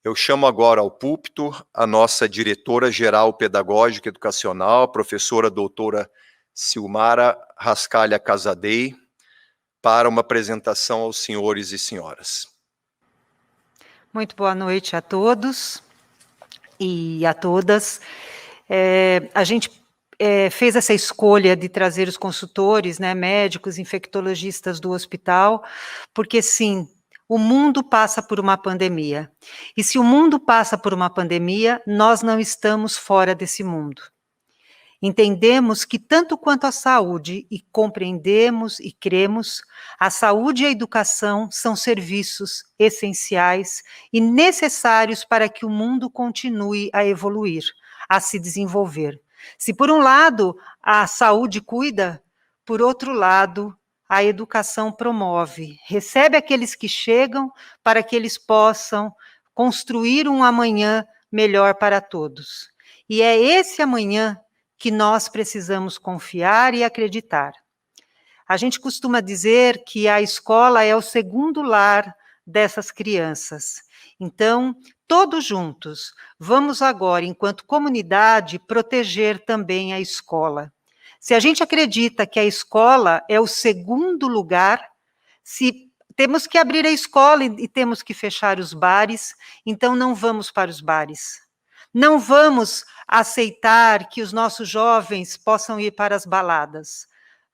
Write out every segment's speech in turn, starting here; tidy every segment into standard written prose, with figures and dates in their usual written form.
Eu chamo agora ao púlpito a nossa diretora-geral pedagógica educacional, a professora doutora Silmara Rascalha Casadei, para uma apresentação aos senhores e senhoras. Muito boa noite a todos e a todas. A gente fez essa escolha de trazer os consultores, né, médicos, infectologistas do hospital, porque sim, o mundo passa por uma pandemia. E se o mundo passa por uma pandemia, nós não estamos fora desse mundo. Entendemos que tanto quanto a saúde, e compreendemos e cremos, a saúde e a educação são serviços essenciais e necessários para que o mundo continue a evoluir, a se desenvolver. Se por um lado a saúde cuida, por outro lado a educação promove, recebe aqueles que chegam para que eles possam construir um amanhã melhor para todos. E é esse amanhã que nós precisamos confiar e acreditar. A gente costuma dizer que a escola é o segundo lar dessas crianças. Então, todos juntos, vamos agora, enquanto comunidade, proteger também a escola. Se a gente acredita que a escola é o segundo lugar, se temos que abrir a escola e temos que fechar os bares, então não vamos para os bares. Não vamos aceitar que os nossos jovens possam ir para as baladas.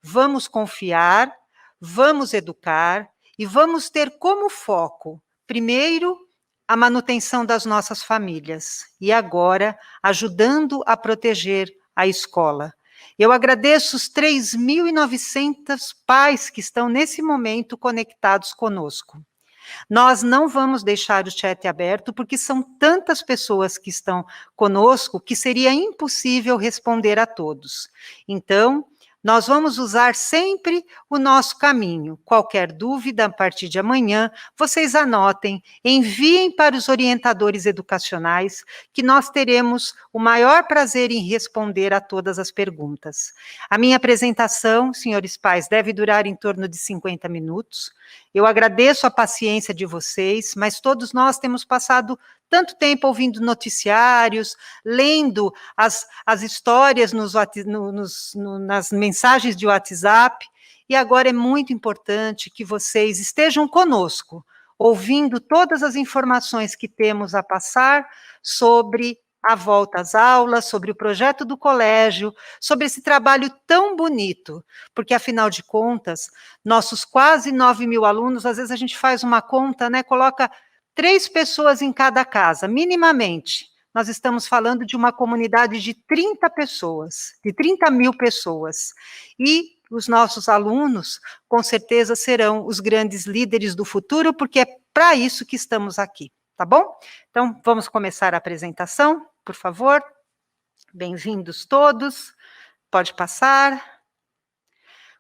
Vamos confiar, vamos educar e vamos ter como foco, primeiro, a manutenção das nossas famílias e agora ajudando a proteger a escola. Eu agradeço os 3.900 pais que estão nesse momento conectados conosco. Nós não vamos deixar o chat aberto, porque são tantas pessoas que estão conosco que seria impossível responder a todos. Então, nós vamos usar sempre o nosso caminho. Qualquer dúvida, a partir de amanhã, vocês anotem, enviem para os orientadores educacionais, que nós teremos o maior prazer em responder a todas as perguntas. A minha apresentação, senhores pais, deve durar em torno de 50 minutos. Eu agradeço a paciência de vocês, mas todos nós temos passado tanto tempo ouvindo noticiários, lendo as histórias nas mensagens de WhatsApp, e agora é muito importante que vocês estejam conosco, ouvindo todas as informações que temos a passar sobre a volta às aulas, sobre o projeto do colégio, sobre esse trabalho tão bonito, porque, afinal de contas, nossos quase 9.000 alunos, às vezes a gente faz uma conta, né, coloca 3 pessoas em cada casa, minimamente. Nós estamos falando de uma comunidade de 30 pessoas, de 30.000 pessoas. E os nossos alunos, com certeza, serão os grandes líderes do futuro, porque é para isso que estamos aqui, tá bom? Então, vamos começar a apresentação, por favor. Bem-vindos todos. Pode passar.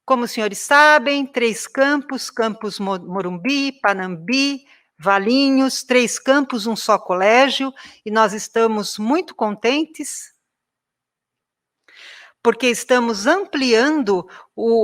Como os senhores sabem, 3 campos, Campus Morumbi, Panambi, Valinhos, 3 campos, um só colégio, e nós estamos muito contentes, porque estamos ampliando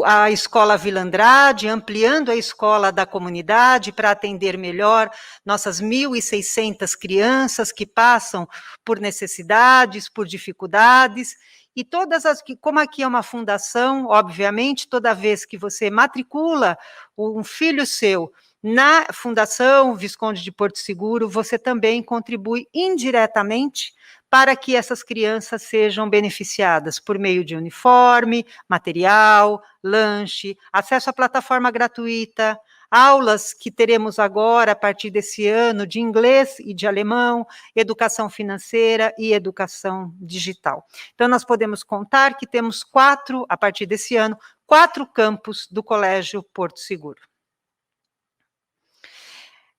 a Escola Vila Andrade, ampliando a escola da comunidade para atender melhor nossas 1.600 crianças que passam por necessidades, por dificuldades, e todas as que, como aqui é uma fundação, obviamente, toda vez que você matricula um filho seu na Fundação Visconde de Porto Seguro, você também contribui indiretamente para que essas crianças sejam beneficiadas por meio de uniforme, material, lanche, acesso à plataforma gratuita, aulas que teremos agora, a partir desse ano, de inglês e de alemão, educação financeira e educação digital. Então, nós podemos contar que temos 4, a partir desse ano, 4 campos do Colégio Porto Seguro.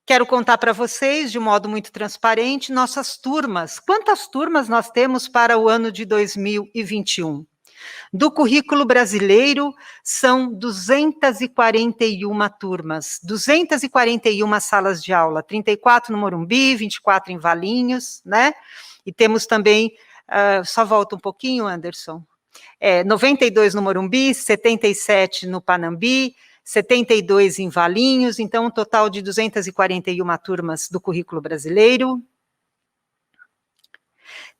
Quero contar para vocês, de modo muito transparente, nossas turmas. Quantas turmas nós temos para o ano de 2021? Do currículo brasileiro, são 241 turmas, 241 salas de aula, 34 no Morumbi, 24 em Valinhos, né? E temos também, só volta um pouquinho, Anderson, 92 no Morumbi, 77 no Panambi, 72 em Valinhos, então um total de 241 turmas do currículo brasileiro.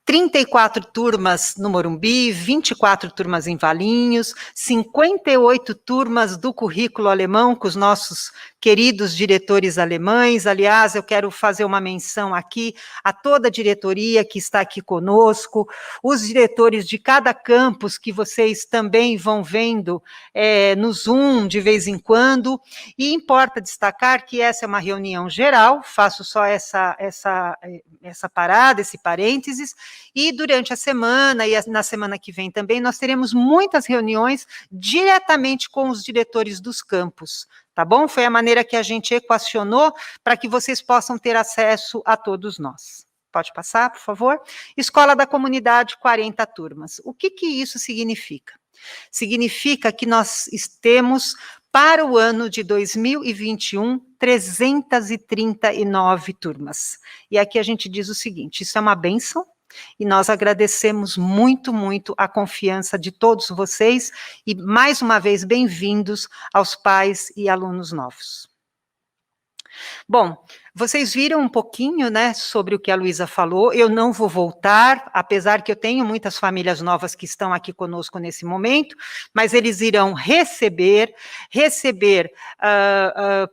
34 turmas no Morumbi, 24 turmas em Valinhos, 58 turmas do currículo alemão com os nossos queridos diretores alemães. Aliás, eu quero fazer uma menção aqui a toda a diretoria que está aqui conosco, os diretores de cada campus que vocês também vão vendo no Zoom de vez em quando. E importa destacar que essa é uma reunião geral, faço só essa parada, esse parênteses, e durante a semana, e na semana que vem também, nós teremos muitas reuniões diretamente com os diretores dos campos, tá bom? Foi a maneira que a gente equacionou para que vocês possam ter acesso a todos nós. Pode passar, por favor? Escola da Comunidade, 40 turmas. O que isso significa? Significa que nós temos, para o ano de 2021, 339 turmas. E aqui a gente diz o seguinte, isso é uma bênção, e nós agradecemos muito, muito a confiança de todos vocês, e mais uma vez, bem-vindos aos pais e alunos novos. Bom, vocês viram um pouquinho, né, sobre o que a Luísa falou, eu não vou voltar, apesar que eu tenho muitas famílias novas que estão aqui conosco nesse momento, mas eles irão receber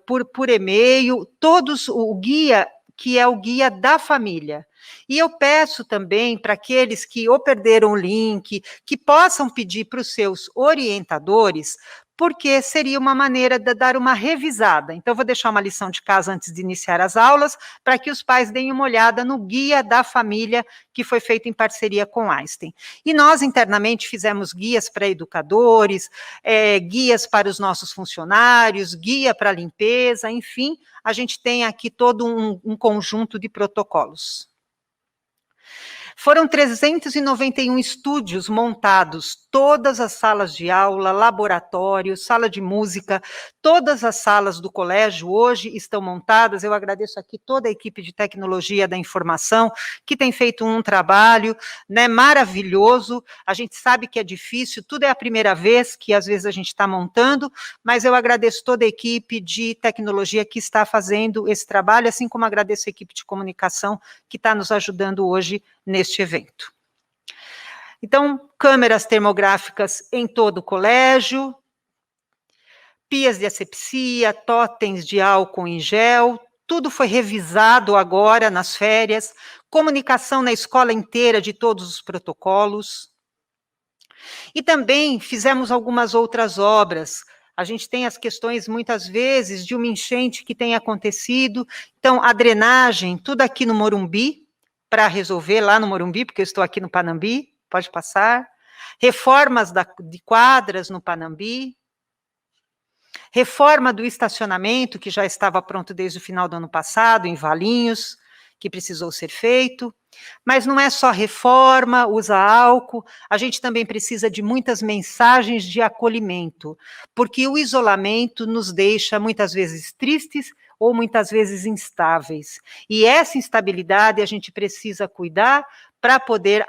por e-mail, todos o guia, que é o guia da família. E eu peço também para aqueles que ou perderam o link, que possam pedir para os seus orientadores, porque seria uma maneira de dar uma revisada. Então, eu vou deixar uma lição de casa antes de iniciar as aulas, para que os pais deem uma olhada no guia da família, que foi feito em parceria com Einstein. E nós, internamente, fizemos guias para educadores, guias para os nossos funcionários, guia para limpeza, enfim, a gente tem aqui todo um conjunto de protocolos. Foram 391 estúdios montados, todas as salas de aula, laboratório, sala de música, todas as salas do colégio hoje estão montadas. Eu agradeço aqui toda a equipe de tecnologia da informação, que tem feito um trabalho, né, maravilhoso. A gente sabe que é difícil, tudo é a primeira vez que às vezes a gente está montando, mas eu agradeço toda a equipe de tecnologia que está fazendo esse trabalho, assim como agradeço a equipe de comunicação que está nos ajudando hoje neste evento. Então, câmeras termográficas em todo o colégio, pias de asepsia, totens de álcool em gel, tudo foi revisado agora nas férias, comunicação na escola inteira de todos os protocolos. E também fizemos algumas outras obras. A gente tem as questões, muitas vezes, de uma enchente que tem acontecido, então a drenagem, tudo aqui no Morumbi, para resolver lá no Morumbi, porque eu estou aqui no Panambi, pode passar. Reformas de quadras no Panambi. Reforma do estacionamento, que já estava pronto desde o final do ano passado, em Valinhos, que precisou ser feito. Mas não é só reforma, usa álcool, a gente também precisa de muitas mensagens de acolhimento, porque o isolamento nos deixa muitas vezes tristes ou muitas vezes instáveis. E essa instabilidade a gente precisa cuidar para poder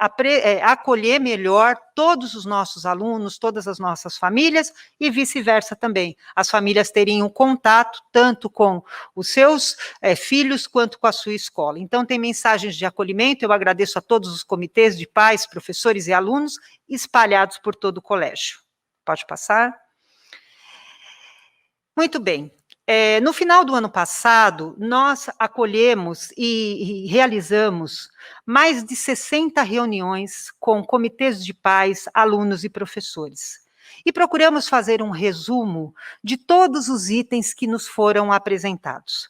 acolher melhor todos os nossos alunos, todas as nossas famílias e vice-versa também. As famílias terem um contato tanto com os seus filhos quanto com a sua escola. Então, tem mensagens de acolhimento, eu agradeço a todos os comitês de pais, professores e alunos espalhados por todo o colégio. Pode passar. Muito bem. No final do ano passado, nós acolhemos e realizamos mais de 60 reuniões com comitês de pais, alunos e professores. E procuramos fazer um resumo de todos os itens que nos foram apresentados.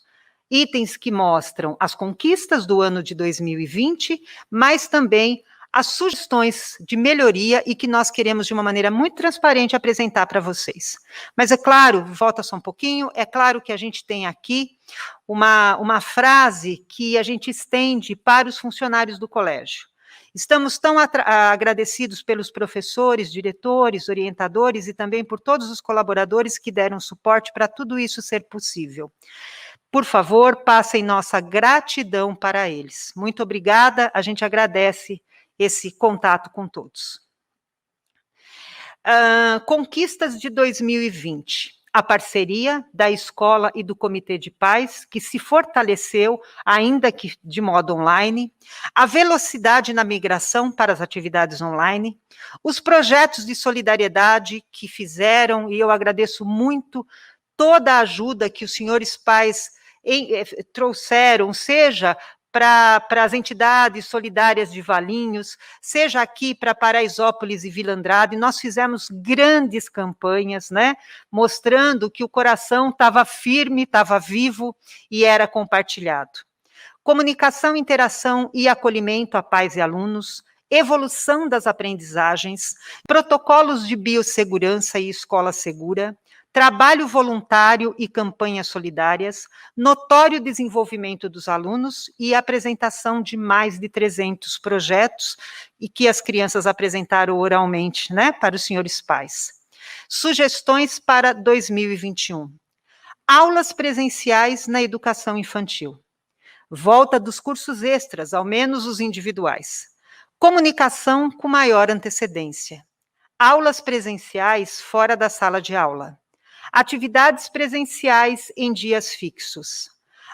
Itens que mostram as conquistas do ano de 2020, mas também as sugestões de melhoria e que nós queremos, de uma maneira muito transparente, apresentar para vocês. Mas é claro, volta só um pouquinho, é claro que a gente tem aqui uma frase que a gente estende para os funcionários do colégio. Estamos tão agradecidos pelos professores, diretores, orientadores e também por todos os colaboradores que deram suporte para tudo isso ser possível. Por favor, passem nossa gratidão para eles. Muito obrigada, a gente agradece esse contato com todos. Conquistas de 2020. a parceria da escola e do Comitê de Pais, que se fortaleceu, ainda que de modo online, a velocidade na migração para as atividades online, os projetos de solidariedade que fizeram, e eu agradeço muito toda a ajuda que os senhores pais trouxeram, seja para as entidades solidárias de Valinhos, seja aqui para Paraisópolis e Vila Andrade, nós fizemos grandes campanhas, né, mostrando que o coração estava firme, estava vivo e era compartilhado. Comunicação, interação e acolhimento a pais e alunos, evolução das aprendizagens, protocolos de biossegurança e escola segura, trabalho voluntário e campanhas solidárias, notório desenvolvimento dos alunos e apresentação de mais de 300 projetos e que as crianças apresentaram oralmente, né, para os senhores pais. Sugestões para 2021. Aulas presenciais na educação infantil. Volta dos cursos extras, ao menos os individuais. Comunicação com maior antecedência. Aulas presenciais fora da sala de aula. Atividades presenciais em dias fixos.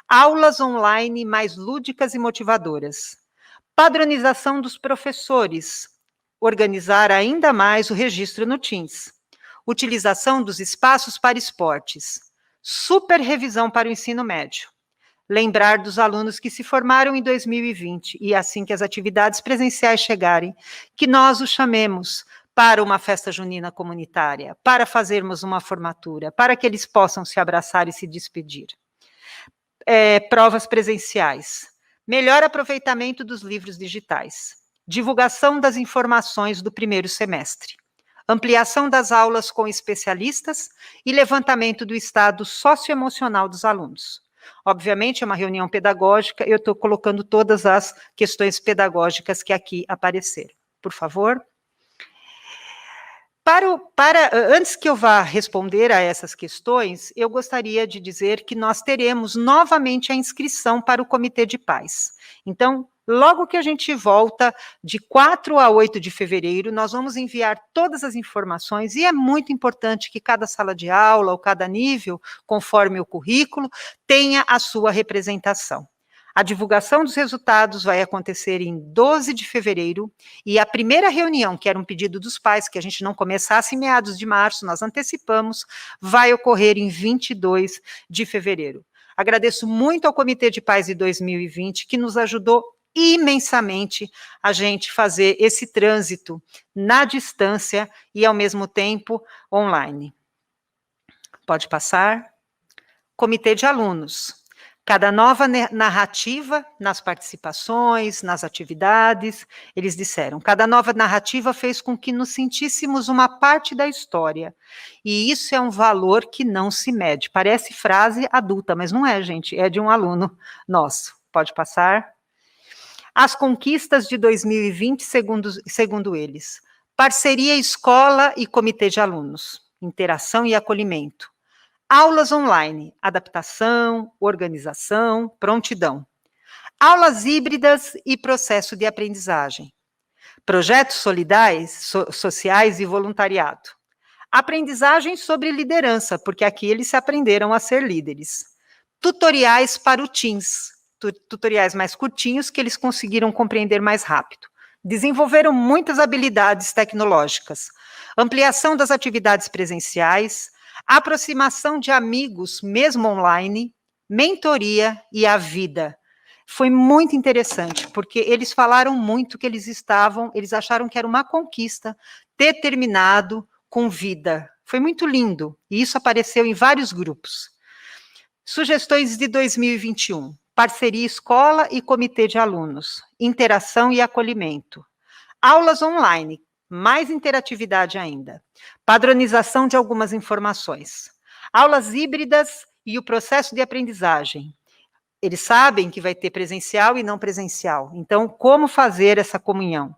Aulas online mais lúdicas e motivadoras. Padronização dos professores. Organizar ainda mais o registro no Teams. Utilização dos espaços para esportes. Superrevisão para o ensino médio. Lembrar dos alunos que se formaram em 2020 e assim que as atividades presenciais chegarem, que nós os chamemos para uma festa junina comunitária, para fazermos uma formatura, para que eles possam se abraçar e se despedir. Provas presenciais, melhor aproveitamento dos livros digitais, divulgação das informações do primeiro semestre, ampliação das aulas com especialistas e levantamento do estado socioemocional dos alunos. Obviamente, é uma reunião pedagógica, eu estou colocando todas as questões pedagógicas que aqui apareceram. Por favor. Antes que eu vá responder a essas questões, eu gostaria de dizer que nós teremos novamente a inscrição para o Comitê de Pais. Então, logo que a gente volta, de 4 a 8 de fevereiro, nós vamos enviar todas as informações, e é muito importante que cada sala de aula, ou cada nível, conforme o currículo, tenha a sua representação. A divulgação dos resultados vai acontecer em 12 de fevereiro, e a primeira reunião, que era um pedido dos pais, que a gente não começasse em meados de março, nós antecipamos, vai ocorrer em 22 de fevereiro. Agradeço muito ao Comitê de Pais de 2020, que nos ajudou imensamente a gente fazer esse trânsito na distância e, ao mesmo tempo, online. Pode passar. Comitê de alunos. Cada nova narrativa nas participações, nas atividades, eles disseram, cada nova narrativa fez com que nos sentíssemos uma parte da história. E isso é um valor que não se mede. Parece frase adulta, mas não é, gente, é de um aluno nosso. Pode passar. As conquistas de 2020, segundo eles. Parceria escola e comitê de alunos. Interação e acolhimento. Aulas online, adaptação, organização, prontidão. Aulas híbridas e processo de aprendizagem. Projetos solidários, sociais e voluntariado. Aprendizagem sobre liderança, porque aqui eles se aprenderam a ser líderes. Tutoriais para o Teams, tutoriais mais curtinhos que eles conseguiram compreender mais rápido. Desenvolveram muitas habilidades tecnológicas. Ampliação das atividades presenciais, aproximação de amigos, mesmo online, mentoria e a vida. Foi muito interessante, porque eles falaram muito que eles acharam que era uma conquista ter terminado com vida. Foi muito lindo, e isso apareceu em vários grupos. Sugestões de 2021. Parceria escola e comitê de alunos. Interação e acolhimento. Aulas online. Mais interatividade ainda. Padronização de algumas informações. Aulas híbridas e o processo de aprendizagem. Eles sabem que vai ter presencial e não presencial. Então, como fazer essa comunhão?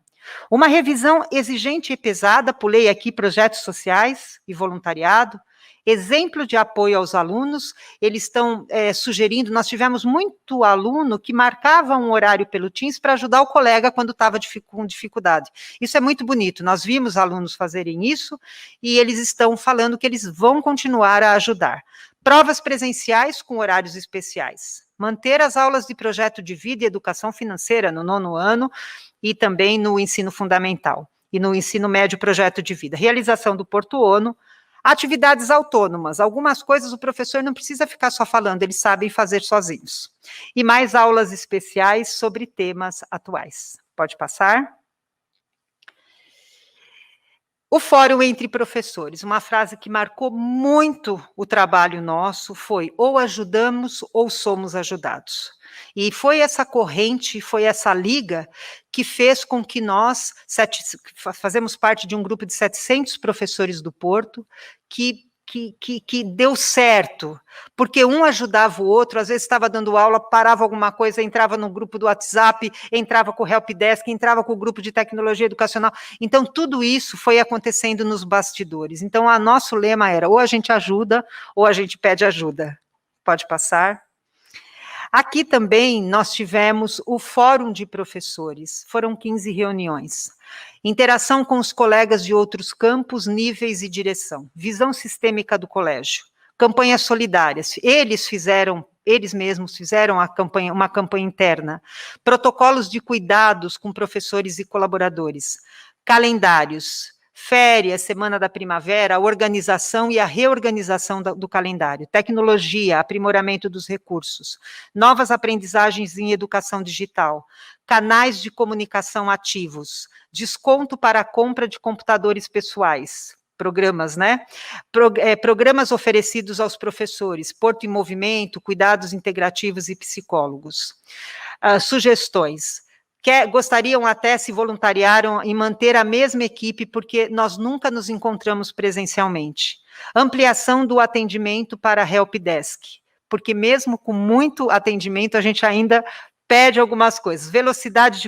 Uma revisão exigente e pesada, pulei aqui projetos sociais e voluntariado. exemplo de apoio aos alunos, eles estão sugerindo, nós tivemos muito aluno que marcava um horário pelo Teams para ajudar o colega quando estava com dificuldade. Isso é muito bonito, nós vimos alunos fazerem isso, e eles estão falando que eles vão continuar a ajudar. Provas presenciais com horários especiais. Manter as aulas de projeto de vida e educação financeira no 9º ano, e também no ensino fundamental, e no ensino médio projeto de vida. Realização do Porto ONU. Atividades autônomas, algumas coisas o professor não precisa ficar só falando, eles sabem fazer sozinhos. E mais aulas especiais sobre temas atuais. Pode passar. O fórum entre professores, uma frase que marcou muito o trabalho nosso foi: ou ajudamos ou somos ajudados. E foi essa corrente, foi essa liga que fez com que nós, fazemos parte de um grupo de 700 professores do Porto, que deu certo, porque um ajudava o outro, às vezes estava dando aula, parava alguma coisa, entrava no grupo do WhatsApp, entrava com o Helpdesk, entrava com o grupo de tecnologia educacional. Então, tudo isso foi acontecendo nos bastidores. Então, o nosso lema era: ou a gente ajuda, ou a gente pede ajuda. Pode passar. Aqui também nós tivemos o Fórum de Professores, foram 15 reuniões. Interação com os colegas de outros campos, níveis e direção. Visão sistêmica do colégio. Campanhas solidárias. Eles mesmos fizeram uma campanha interna. Protocolos de cuidados com professores e colaboradores. Calendários. Férias, Semana da Primavera, a organização e a reorganização do calendário, tecnologia, aprimoramento dos recursos, novas aprendizagens em educação digital, canais de comunicação ativos, desconto para a compra de computadores pessoais, programas, né? Programas oferecidos aos professores, Porto em Movimento, cuidados integrativos e psicólogos. Sugestões. Gostariam até, se voluntariaram em manter a mesma equipe, porque nós nunca nos encontramos presencialmente. Ampliação do atendimento para Helpdesk, porque mesmo com muito atendimento, a gente ainda pede algumas coisas. Velocidade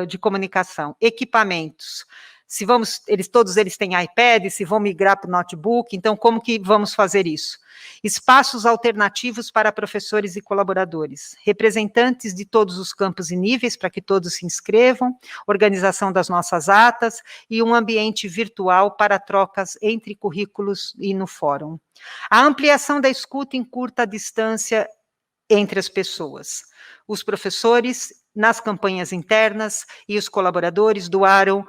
de comunicação, equipamentos. Todos eles têm iPad, se vão migrar para o notebook, então como que vamos fazer isso? Espaços alternativos para professores e colaboradores, representantes de todos os campos e níveis para que todos se inscrevam, organização das nossas atas e um ambiente virtual para trocas entre currículos e no fórum. A ampliação da escuta em curta distância entre as pessoas. Os professores, nas campanhas internas, e os colaboradores doaram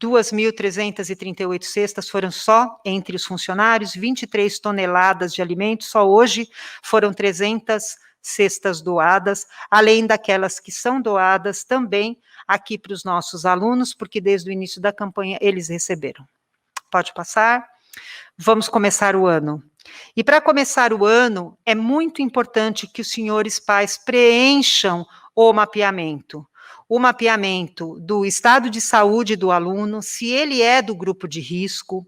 2.338 cestas, foram só entre os funcionários, 23 toneladas de alimentos, só hoje foram 300 cestas doadas, além daquelas que são doadas também aqui para os nossos alunos, porque desde o início da campanha eles receberam. Pode passar. Vamos começar o ano. E para começar o ano, é muito importante que os senhores pais preencham o mapeamento do estado de saúde do aluno, se ele é do grupo de risco,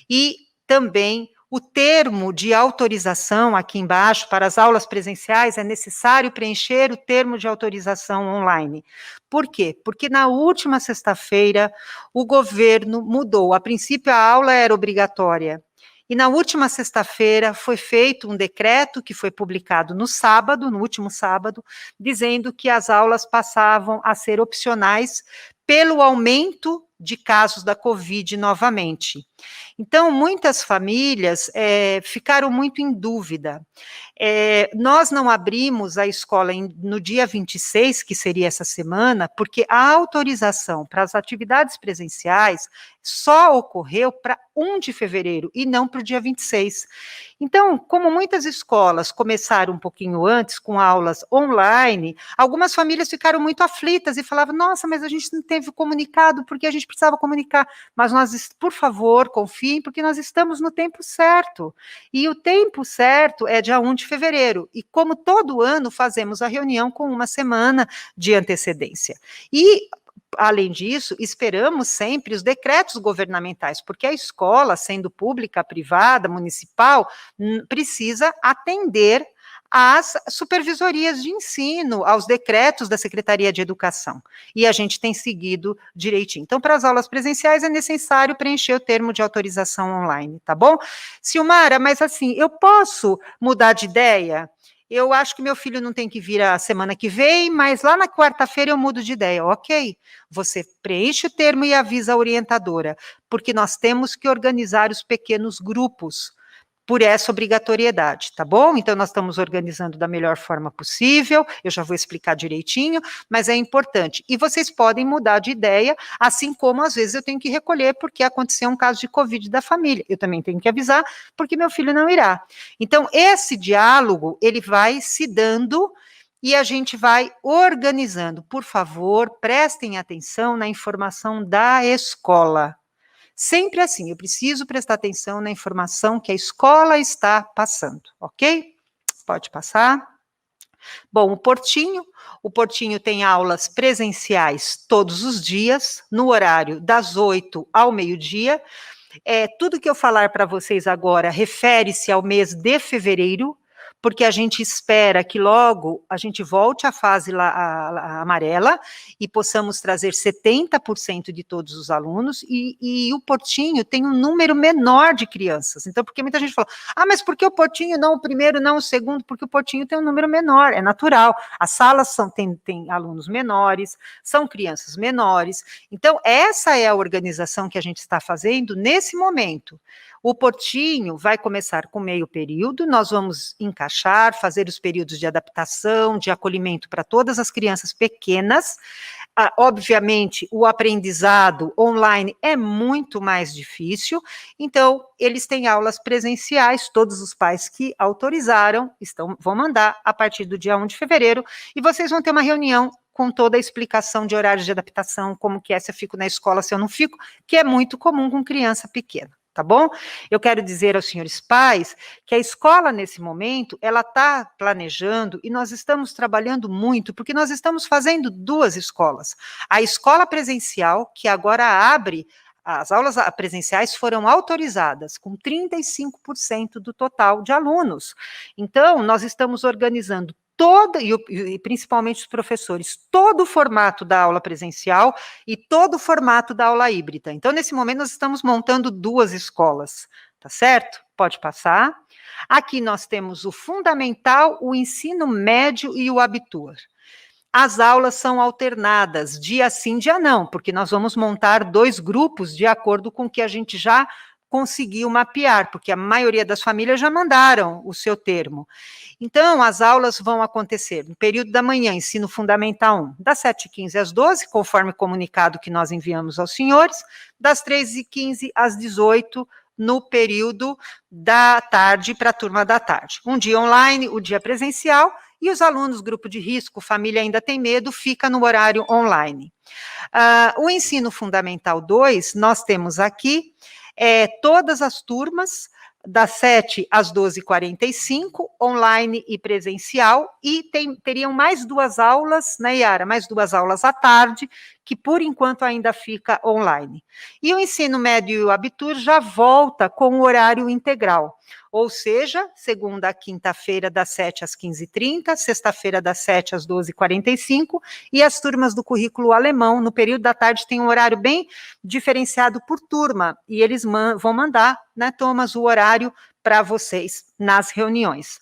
e também o termo de autorização aqui embaixo, para as aulas presenciais, é necessário preencher o termo de autorização online. Por quê? Porque na última sexta-feira, o governo mudou. A princípio, a aula era obrigatória. E na última sexta-feira foi feito um decreto que foi publicado no último sábado, dizendo que as aulas passavam a ser opcionais pelo aumento de casos da Covid novamente. Então, muitas famílias ficaram muito em dúvida. Nós não abrimos a escola no dia 26, que seria essa semana, porque a autorização para as atividades presenciais só ocorreu para 1 de fevereiro e não para o dia 26. Então, como muitas escolas começaram um pouquinho antes, com aulas online, algumas famílias ficaram muito aflitas e falavam: nossa, mas a gente não teve comunicado, porque a gente precisava comunicar. Mas nós, por favor, confiem, porque nós estamos no tempo certo. E o tempo certo é dia 1 de fevereiro. E como todo ano, fazemos a reunião com uma semana de antecedência. E além disso, esperamos sempre os decretos governamentais, porque a escola, sendo pública, privada, municipal, precisa atender às supervisorias de ensino, aos decretos da Secretaria de Educação. E a gente tem seguido direitinho. Então, para as aulas presenciais é necessário preencher o termo de autorização online, tá bom? Silmara, mas assim, eu posso mudar de ideia? Eu acho que meu filho não tem que vir a semana que vem, mas lá na quarta-feira eu mudo de ideia. Ok, você preenche o termo e avisa a orientadora, porque nós temos que organizar os pequenos grupos por essa obrigatoriedade, tá bom? Então, nós estamos organizando da melhor forma possível, eu já vou explicar direitinho, mas é importante. E vocês podem mudar de ideia, assim como às vezes eu tenho que recolher porque aconteceu um caso de Covid da família. Eu também tenho que avisar porque meu filho não irá. Então, esse diálogo, ele vai se dando e a gente vai organizando. Por favor, prestem atenção na informação da escola. Sempre assim, eu preciso prestar atenção na informação que a escola está passando, ok? Pode passar. Bom, o Portinho tem aulas presenciais todos os dias, no horário das 8 ao meio-dia. Tudo que eu falar para vocês agora refere-se ao mês de fevereiro, porque a gente espera que logo a gente volte à fase a amarela e possamos trazer 70% de todos os alunos, e o Portinho tem um número menor de crianças. Então, porque muita gente fala, mas por que o Portinho não o primeiro, não o segundo? Porque o Portinho tem um número menor, é natural. As salas têm alunos menores, são crianças menores. Então, essa é a organização que a gente está fazendo nesse momento. O Portinho vai começar com meio período, nós vamos encaixar, fazer os períodos de adaptação, de acolhimento para todas as crianças pequenas. Obviamente, o aprendizado online é muito mais difícil, então, eles têm aulas presenciais, todos os pais que autorizaram vão mandar a partir do dia 1 de fevereiro, e vocês vão ter uma reunião com toda a explicação de horários de adaptação, como que se eu fico na escola, se eu não fico, que é muito comum com criança pequena. Tá bom? Eu quero dizer aos senhores pais que a escola, nesse momento, ela está planejando e nós estamos trabalhando muito, porque nós estamos fazendo 2 escolas. A escola presencial, que agora abre, as aulas presenciais foram autorizadas com 35% do total de alunos. Então, nós estamos organizando e principalmente os professores, todo o formato da aula presencial e todo o formato da aula híbrida. Então, nesse momento, nós estamos montando 2 escolas, tá certo? Pode passar. Aqui nós temos o fundamental, o ensino médio e o abitur. As aulas são alternadas, dia sim, dia não, porque nós vamos montar 2 grupos de acordo com o que a gente já conseguiu mapear, porque a maioria das famílias já mandaram o seu termo. Então, as aulas vão acontecer no período da manhã, ensino fundamental 1, das 7h15 às 12h, conforme o comunicado que nós enviamos aos senhores, das 13h15 às 18h, no período da tarde, para a turma da tarde. Um dia online, o dia presencial, e os alunos, grupo de risco, família ainda tem medo, fica no horário online. O ensino fundamental 2, nós temos aqui todas as turmas, das 7 às 12h45, online e presencial, e teriam mais 2 aulas, né, Yara? Mais 2 aulas à tarde, que por enquanto ainda fica online. E o ensino médio e o abitur já volta com o horário integral, ou seja, segunda a quinta-feira das 7 às 15h30, sexta-feira das 7 às 12h45, e as turmas do currículo alemão, no período da tarde, tem um horário bem diferenciado por turma, e eles vão mandar, né, Thomas, o horário para vocês nas reuniões.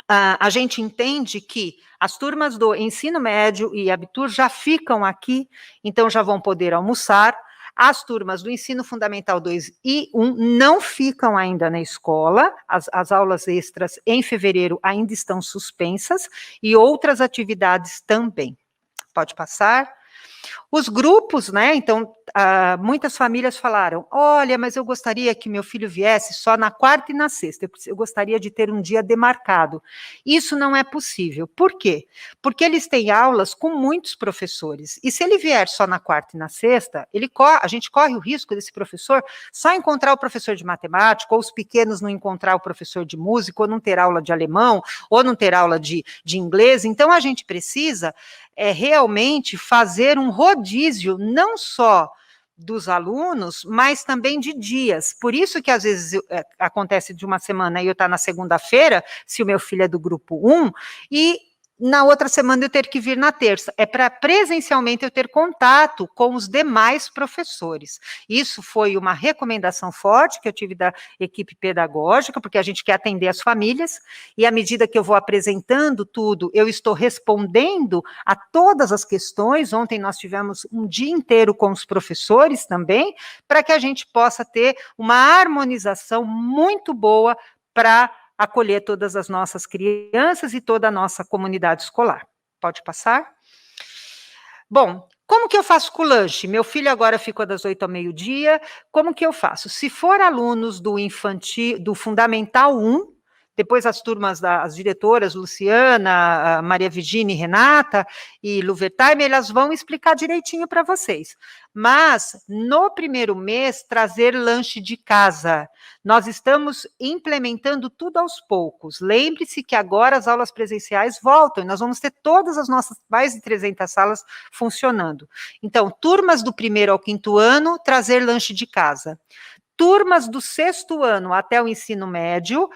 A gente entende que as turmas do ensino médio e abitur já ficam aqui, então já vão poder almoçar. As turmas do ensino fundamental 2 e 1 não ficam ainda na escola, as aulas extras em fevereiro ainda estão suspensas, e outras atividades também. Pode passar. Os grupos, né, então, muitas famílias falaram, olha, mas eu gostaria que meu filho viesse só na quarta e na sexta, eu gostaria de ter um dia demarcado. Isso não é possível. Por quê? Porque eles têm aulas com muitos professores, e se ele vier só na quarta e na sexta, a gente corre o risco desse professor só encontrar o professor de matemática, ou os pequenos não encontrar o professor de música, ou não ter aula de alemão, ou não ter aula de inglês. Então, a gente precisa realmente fazer um rodízio, não só dos alunos, mas também de dias. Por isso que às vezes acontece de uma semana e eu estar na segunda-feira, se o meu filho é do grupo 1, e na outra semana eu ter que vir na terça. É para presencialmente eu ter contato com os demais professores. Isso foi uma recomendação forte que eu tive da equipe pedagógica, porque a gente quer atender as famílias, e à medida que eu vou apresentando tudo, eu estou respondendo a todas as questões. Ontem nós tivemos um dia inteiro com os professores também, para que a gente possa ter uma harmonização muito boa para acolher todas as nossas crianças e toda a nossa comunidade escolar. Pode passar? Bom, como que eu faço com o lanche? Meu filho agora ficou das 8 ao meio-dia, como que eu faço? Se for alunos do infantil, do Fundamental 1, depois as turmas as diretoras, Luciana, Maria Virginia e Renata, e Luvertime, elas vão explicar direitinho para vocês. Mas, no primeiro mês, trazer lanche de casa. Nós estamos implementando tudo aos poucos. Lembre-se que agora as aulas presenciais voltam, e nós vamos ter todas as nossas mais de 300 salas funcionando. Então, turmas do 1º ao 5º ano, trazer lanche de casa. Turmas do 6º ano até o ensino médio,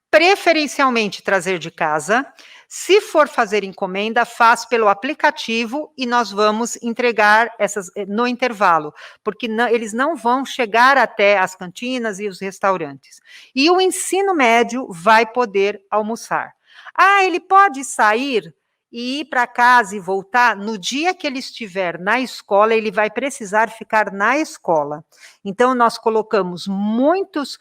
preferencialmente trazer de casa. Se for fazer encomenda, faz pelo aplicativo e nós vamos entregar essas no intervalo, porque eles não vão chegar até as cantinas e os restaurantes. E o ensino médio vai poder almoçar. Ah, ele pode sair e ir para casa e voltar? No dia que ele estiver na escola, ele vai precisar ficar na escola. Então, nós colocamos muitos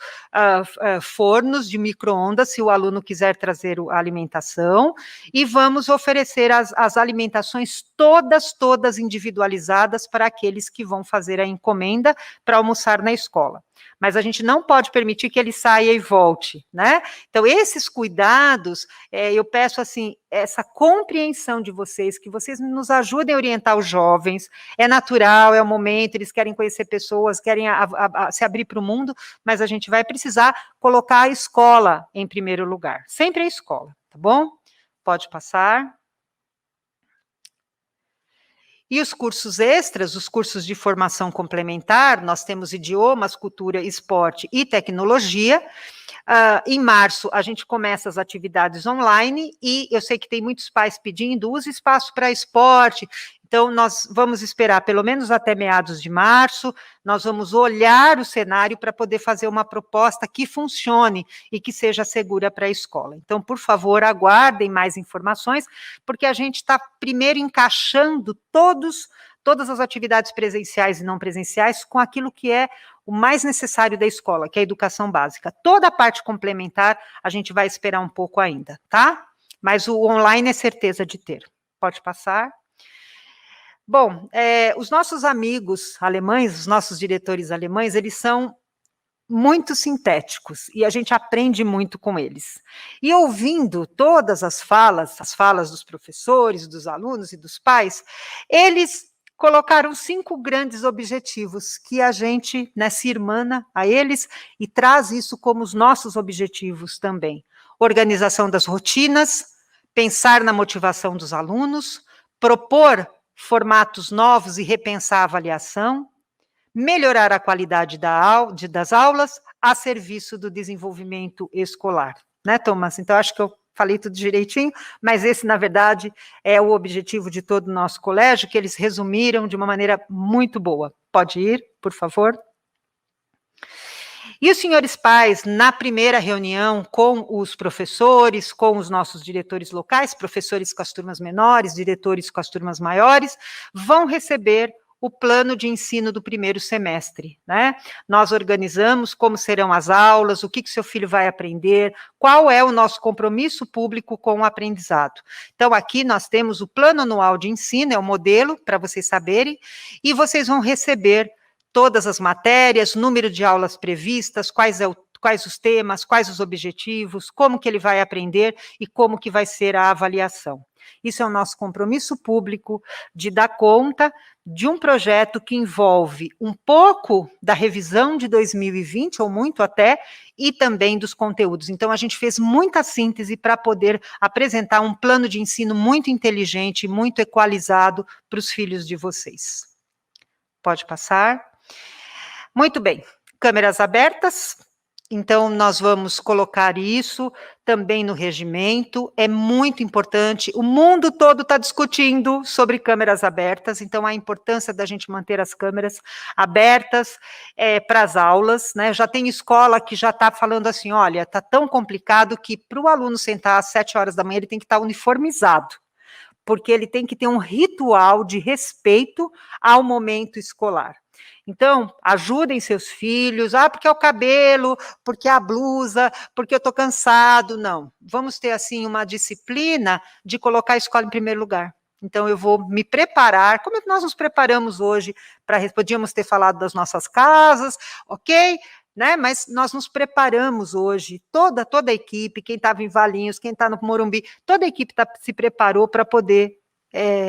fornos de micro-ondas, se o aluno quiser trazer a alimentação, e vamos oferecer as alimentações todas individualizadas para aqueles que vão fazer a encomenda para almoçar na escola. Mas a gente não pode permitir que ele saia e volte, né? Então, esses cuidados, eu peço, assim, essa compreensão de vocês, que vocês nos ajudem a orientar os jovens. É natural, é o momento, eles querem conhecer pessoas, querem se abrir para o mundo, mas a gente vai precisar colocar a escola em primeiro lugar. Sempre a escola, tá bom? Pode passar. E os cursos extras, os cursos de formação complementar, nós temos idiomas, cultura, esporte e tecnologia. Em março, a gente começa as atividades online, e eu sei que tem muitos pais pedindo, use espaço para esporte. Então, nós vamos esperar pelo menos até meados de março, nós vamos olhar o cenário para poder fazer uma proposta que funcione e que seja segura para a escola. Então, por favor, aguardem mais informações, porque a gente está primeiro encaixando todas as atividades presenciais e não presenciais com aquilo que é o mais necessário da escola, que é a educação básica. Toda a parte complementar, a gente vai esperar um pouco ainda, tá? Mas o online é certeza de ter. Pode passar. Bom, os nossos amigos alemães, os nossos diretores alemães, eles são muito sintéticos, e a gente aprende muito com eles. E ouvindo todas as falas dos professores, dos alunos e dos pais, eles colocaram 5 grandes objetivos que a gente, né, se irmana a eles e traz isso como os nossos objetivos também. Organização das rotinas, pensar na motivação dos alunos, propor formatos novos e repensar a avaliação, melhorar a qualidade das aulas a serviço do desenvolvimento escolar. Né, Thomas? Então, acho que eu falei tudo direitinho, mas esse, na verdade, é o objetivo de todo o nosso colégio, que eles resumiram de uma maneira muito boa. Pode ir, por favor. E os senhores pais, na primeira reunião com os professores, com os nossos diretores locais, professores com as turmas menores, diretores com as turmas maiores, vão receber o plano de ensino do primeiro semestre, né? Nós organizamos como serão as aulas, o que seu filho vai aprender, qual é o nosso compromisso público com o aprendizado. Então, aqui nós temos o plano anual de ensino, é o modelo, para vocês saberem, e vocês vão receber todas as matérias, número de aulas previstas, quais os temas, quais os objetivos, como que ele vai aprender e como que vai ser a avaliação. Isso é o nosso compromisso público de dar conta de um projeto que envolve um pouco da revisão de 2020, ou muito até, e também dos conteúdos. Então, a gente fez muita síntese para poder apresentar um plano de ensino muito inteligente, muito equalizado para os filhos de vocês. Pode passar. Muito bem, câmeras abertas. Então, nós vamos colocar isso também no regimento, é muito importante, o mundo todo está discutindo sobre câmeras abertas, então a importância da gente manter as câmeras abertas para as aulas, né? Já tem escola que já está falando assim, olha, está tão complicado que para o aluno sentar às 7 horas da manhã, ele tem que estar uniformizado, porque ele tem que ter um ritual de respeito ao momento escolar. Então, ajudem seus filhos, porque é o cabelo, porque é a blusa, porque eu estou cansado. Não, vamos ter, assim, uma disciplina de colocar a escola em primeiro lugar. Então, eu vou me preparar, como nós nos preparamos hoje, podíamos ter falado das nossas casas, ok? Né? Mas nós nos preparamos hoje, toda a equipe, quem estava em Valinhos, quem está no Morumbi, toda a equipe se preparou para poder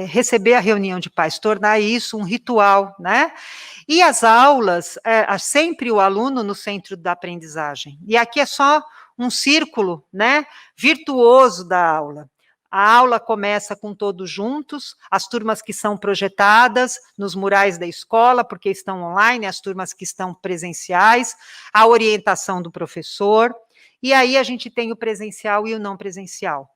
receber a reunião de pais, tornar isso um ritual, né? E as aulas, sempre o aluno no centro da aprendizagem. E aqui é só um círculo, né, virtuoso da aula. A aula começa com todos juntos, as turmas que são projetadas nos murais da escola, porque estão online, as turmas que estão presenciais, a orientação do professor, e aí a gente tem o presencial e o não presencial.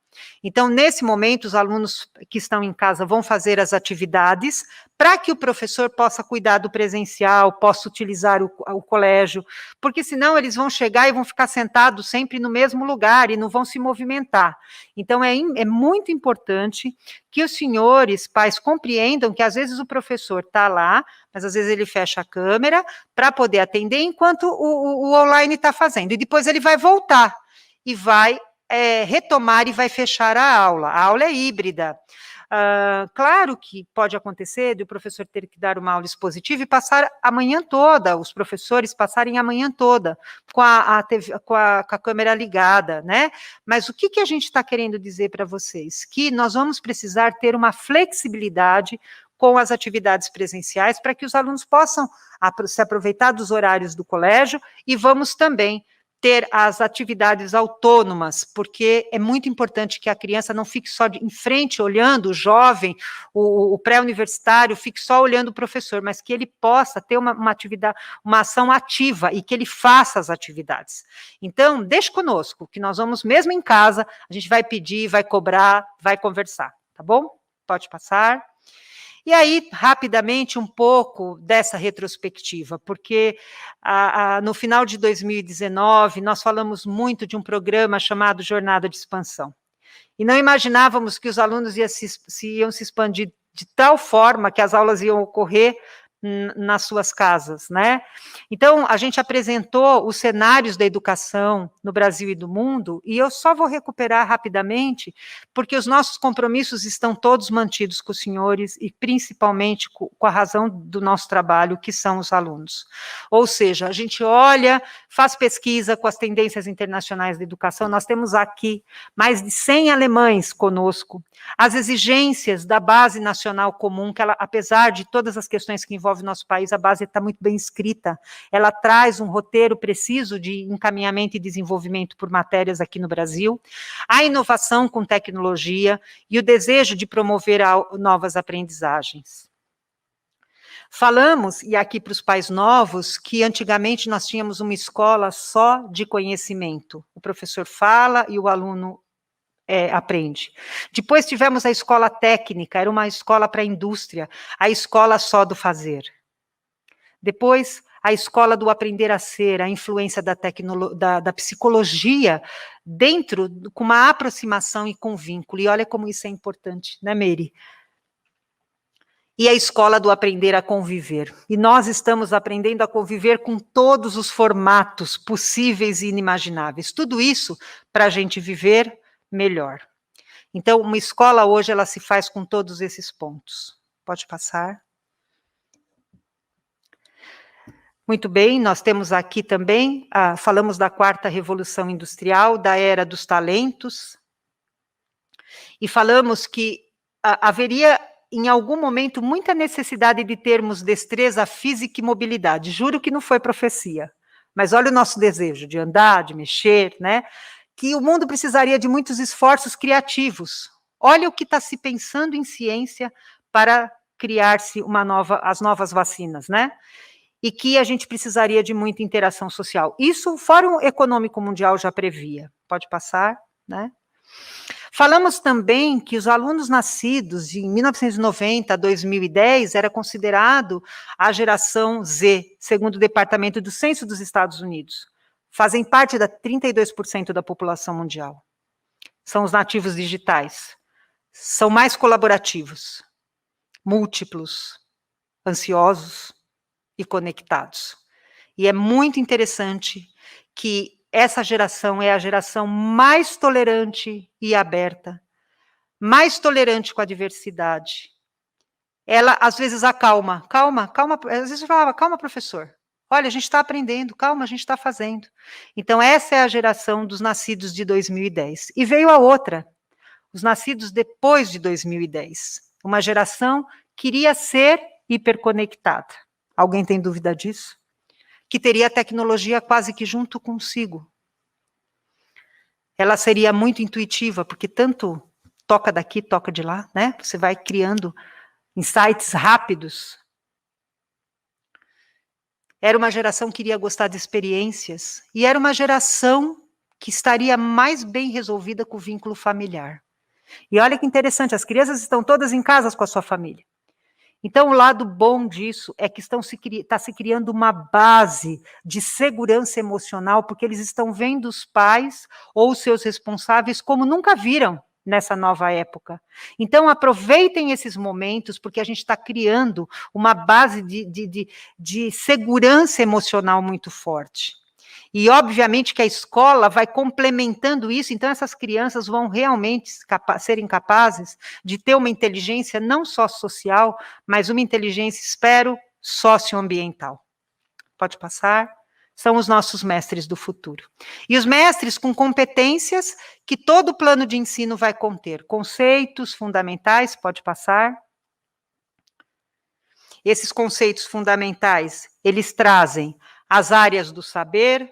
Então, nesse momento, os alunos que estão em casa vão fazer as atividades para que o professor possa cuidar do presencial, possa utilizar o colégio, porque senão eles vão chegar e vão ficar sentados sempre no mesmo lugar e não vão se movimentar. Então, é muito importante que os senhores, pais, compreendam que às vezes o professor está lá, mas às vezes ele fecha a câmera para poder atender enquanto o online está fazendo, e depois ele vai voltar e vai retomar e vai fechar a aula. A aula é híbrida. Claro que pode acontecer de o professor ter que dar uma aula expositiva e passar a manhã toda, os professores passarem a manhã toda com a câmera ligada, né? Mas o que a gente está querendo dizer para vocês? Que nós vamos precisar ter uma flexibilidade com as atividades presenciais para que os alunos possam se aproveitar dos horários do colégio, e vamos também ter as atividades autônomas, porque é muito importante que a criança não fique só em frente olhando, o jovem, o pré-universitário, fique só olhando o professor, mas que ele possa ter uma atividade, uma ação ativa, e que ele faça as atividades. Então, deixe conosco, que nós vamos, mesmo em casa, a gente vai pedir, vai cobrar, vai conversar, tá bom? Pode passar. E aí, rapidamente, um pouco dessa retrospectiva, porque no final de 2019, nós falamos muito de um programa chamado Jornada de Expansão. E não imaginávamos que os alunos iam se expandir de tal forma que as aulas iam ocorrer nas suas casas, né? Então, a gente apresentou os cenários da educação no Brasil e do mundo, e eu só vou recuperar rapidamente, porque os nossos compromissos estão todos mantidos com os senhores, e principalmente com a razão do nosso trabalho, que são os alunos. Ou seja, a gente olha, faz pesquisa com as tendências internacionais da educação, nós temos aqui mais de 100 alemães conosco, as exigências da base nacional comum, que ela, apesar de todas as questões que envolvem o nosso país, a base está muito bem escrita, ela traz um roteiro preciso de encaminhamento e desenvolvimento por matérias aqui no Brasil, a inovação com tecnologia e o desejo de promover novas aprendizagens. Falamos, e aqui para os pais novos, que antigamente nós tínhamos uma escola só de conhecimento, o professor fala e o aluno aprende. Depois tivemos a escola técnica, era uma escola para a indústria, a escola só do fazer. Depois, a escola do aprender a ser, a influência da psicologia dentro, com uma aproximação e com vínculo. E olha como isso é importante, né, Meire? E a escola do aprender a conviver. E nós estamos aprendendo a conviver com todos os formatos possíveis e inimagináveis. Tudo isso para a gente viver melhor. Então, uma escola hoje, ela se faz com todos esses pontos. Pode passar. Muito bem, nós temos aqui também, falamos da 4ª Revolução Industrial, da Era dos Talentos, e falamos que haveria, em algum momento, muita necessidade de termos destreza física e mobilidade. Juro que não foi profecia, mas olha o nosso desejo de andar, de mexer, né? Que o mundo precisaria de muitos esforços criativos. Olha o que está se pensando em ciência para criar-se as novas vacinas, né? e que a gente precisaria de muita interação social. Isso o Fórum Econômico Mundial já previa. Pode passar, né? Falamos também que os alunos nascidos de 1990 a 2010 era considerado a geração Z, segundo o Departamento do Censo dos Estados Unidos. Fazem parte da 32% da população mundial. São os nativos digitais. São mais colaborativos, múltiplos, ansiosos e conectados. E é muito interessante que essa geração é a geração mais tolerante e aberta, mais tolerante com a diversidade. Ela, às vezes, acalma. Calma, às vezes eu falava, calma, professor. Olha, a gente está aprendendo, calma, a gente está fazendo. Então, essa é a geração dos nascidos de 2010. E veio a outra, os nascidos depois de 2010. Uma geração que iria ser hiperconectada. Alguém tem dúvida disso? Que teria a tecnologia quase que junto consigo. Ela seria muito intuitiva, porque tanto toca daqui, toca de lá, né? Você vai criando insights rápidos. Era uma geração que iria gostar de experiências, e era uma geração que estaria mais bem resolvida com o vínculo familiar. E olha que interessante, as crianças estão todas em casa com a sua família. Então, o lado bom disso é que está se criando uma base de segurança emocional, porque eles estão vendo os pais ou os seus responsáveis como nunca viram nessa nova época. Então, aproveitem esses momentos, porque a gente está criando uma base de segurança emocional muito forte. E, obviamente, que a escola vai complementando isso, então essas crianças vão realmente serem capazes de ter uma inteligência não só social, mas uma inteligência, espero, socioambiental. Pode passar? São os nossos mestres do futuro. E os mestres com competências que todo plano de ensino vai conter. Conceitos fundamentais, pode passar? Esses conceitos fundamentais, eles trazem as áreas do saber,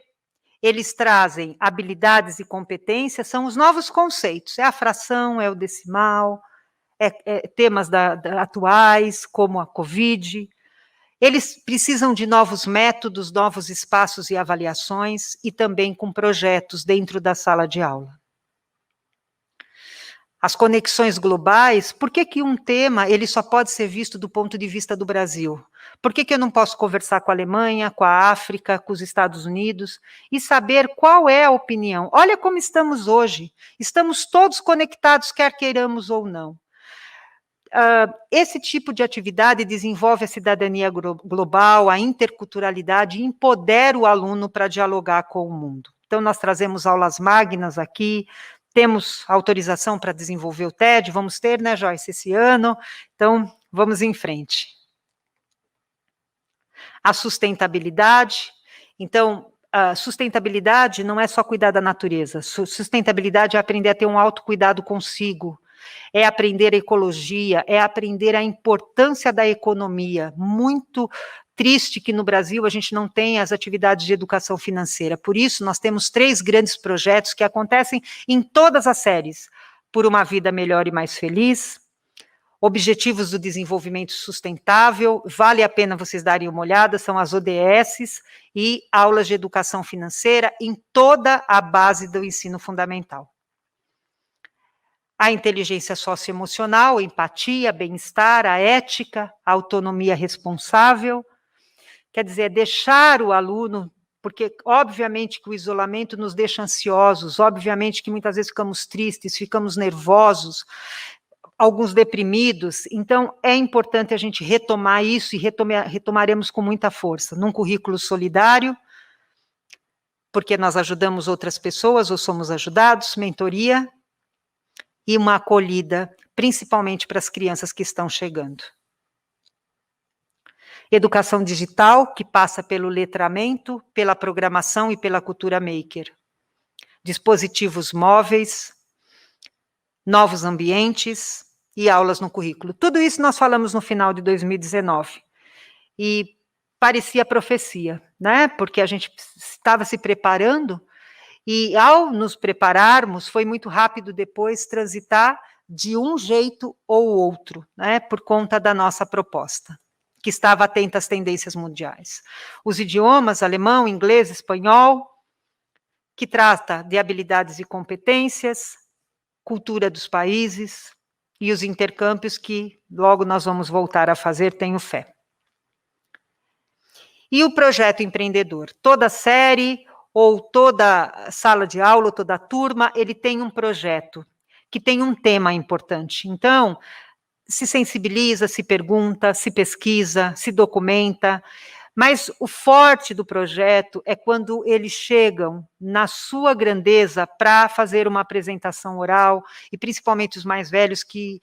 eles trazem habilidades e competências, são os novos conceitos, é a fração, é o decimal, temas atuais, como a Covid. Eles precisam de novos métodos, novos espaços e avaliações, e também com projetos dentro da sala de aula. As conexões globais, por que um tema ele só pode ser visto do ponto de vista do Brasil? Por que eu não posso conversar com a Alemanha, com a África, com os Estados Unidos, e saber qual é a opinião? Olha como estamos hoje, estamos todos conectados, quer queiramos ou não. Esse tipo de atividade desenvolve a cidadania global, a interculturalidade, e empodera o aluno para dialogar com o mundo. Então, nós trazemos aulas magnas aqui, temos autorização para desenvolver o TED, vamos ter, né, Joyce, esse ano, então vamos em frente. A sustentabilidade, então, a sustentabilidade não é só cuidar da natureza, sustentabilidade é aprender a ter um autocuidado consigo, é aprender a ecologia, é aprender a importância da economia, muito triste que no Brasil a gente não tem as atividades de educação financeira. Por isso, nós temos 3 grandes projetos que acontecem em todas as séries. Por uma vida melhor e mais feliz, Objetivos do Desenvolvimento Sustentável, vale a pena vocês darem uma olhada, são as ODSs e aulas de educação financeira em toda a base do ensino fundamental. A inteligência socioemocional, empatia, bem-estar, a ética, a autonomia responsável, quer dizer, deixar o aluno, porque obviamente que o isolamento nos deixa ansiosos, obviamente que muitas vezes ficamos tristes, ficamos nervosos, alguns deprimidos, então é importante a gente retomar isso e retomaremos com muita força, num currículo solidário, porque nós ajudamos outras pessoas ou somos ajudados, mentoria e uma acolhida, principalmente para as crianças que estão chegando. Educação digital, que passa pelo letramento, pela programação e pela cultura maker. Dispositivos móveis, novos ambientes e aulas no currículo. Tudo isso nós falamos no final de 2019. E parecia profecia, né? Porque a gente estava se preparando e ao nos prepararmos, foi muito rápido depois transitar de um jeito ou outro, né? Por conta da nossa proposta. que estava atenta às tendências mundiais. Os idiomas, alemão, inglês, espanhol, que trata de habilidades e competências, cultura dos países e os intercâmbios que logo nós vamos voltar a fazer, tenho fé. E o projeto empreendedor? Toda série ou toda sala de aula, toda turma, ele tem um projeto que tem um tema importante. Então, se sensibiliza, se pergunta, se pesquisa, se documenta, mas o forte do projeto é quando eles chegam na sua grandeza para fazer uma apresentação oral, e principalmente os mais velhos que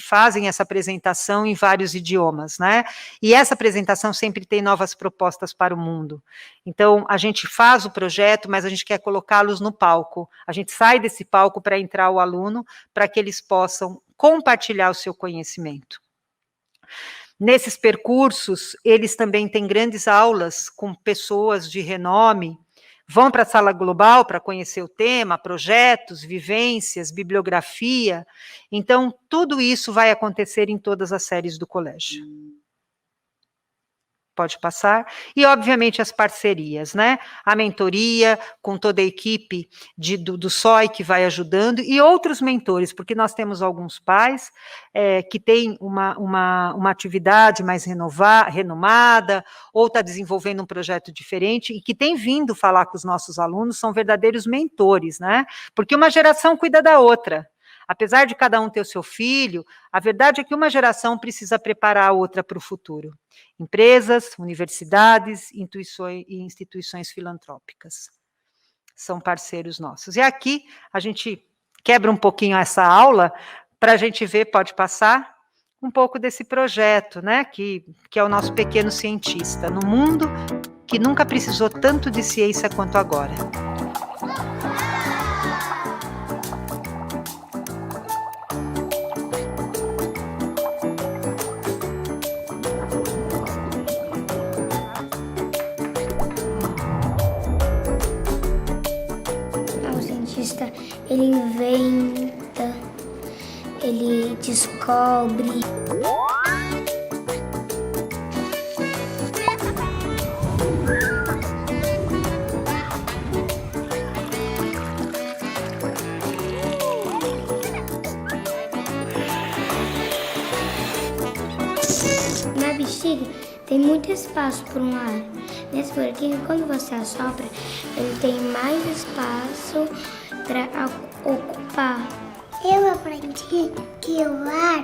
fazem essa apresentação em vários idiomas, né? E essa apresentação sempre tem novas propostas para o mundo. Então, a gente faz o projeto, mas a gente quer colocá-los no palco. A gente sai desse palco para entrar o aluno, para que eles possam compartilhar o seu conhecimento. Nesses percursos, eles também têm grandes aulas com pessoas de renome, vão para a sala global para conhecer o tema, projetos, vivências, bibliografia. Então, tudo isso vai acontecer em todas as séries do colégio. Pode passar. E, obviamente, as parcerias, né? A mentoria, com toda a equipe do SOI que vai ajudando, e outros mentores, porque nós temos alguns pais que têm uma atividade mais renomada, ou está desenvolvendo um projeto diferente, e que tem vindo falar com os nossos alunos, são verdadeiros mentores, né? Porque uma geração cuida da outra. Apesar de cada um ter o seu filho, a verdade é que uma geração precisa preparar a outra para o futuro. Empresas, universidades, instituições filantrópicas são parceiros nossos. E aqui a gente quebra um pouquinho essa aula para a gente ver, pode passar, um pouco desse projeto, né, que é o nosso pequeno cientista, no mundo que nunca precisou tanto de ciência quanto agora. Ele inventa, ele descobre. Na bexiga tem muito espaço para um ar. Nesse buraquinho, quando você assopra, ele tem mais espaço para ocupar. Eu aprendi que o ar,